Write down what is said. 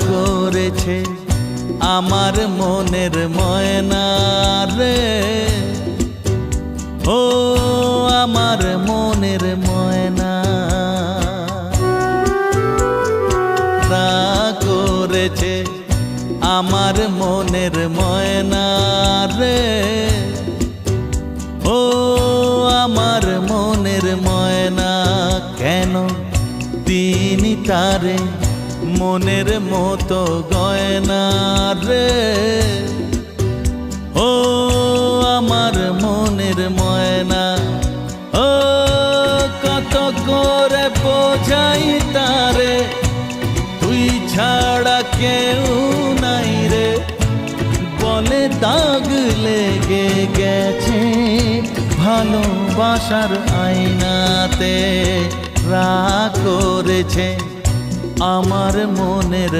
করেছে আমার মনের ময়না রে, ও আমার মনের ময়না। করেছে আমার মনের ময়না রে, ও আমার মনের ময়না। কেন তিনি তারে মনের মতো গয়না রে, ও আমার মনের ময়না। ও কত করে বোঝাই তারে, তুই ছাড়া কেউ নাই রে, বলে দাগ লেগে গেছে ভালোবাসার আয়নাতে। রাগ করেছে আমার মনের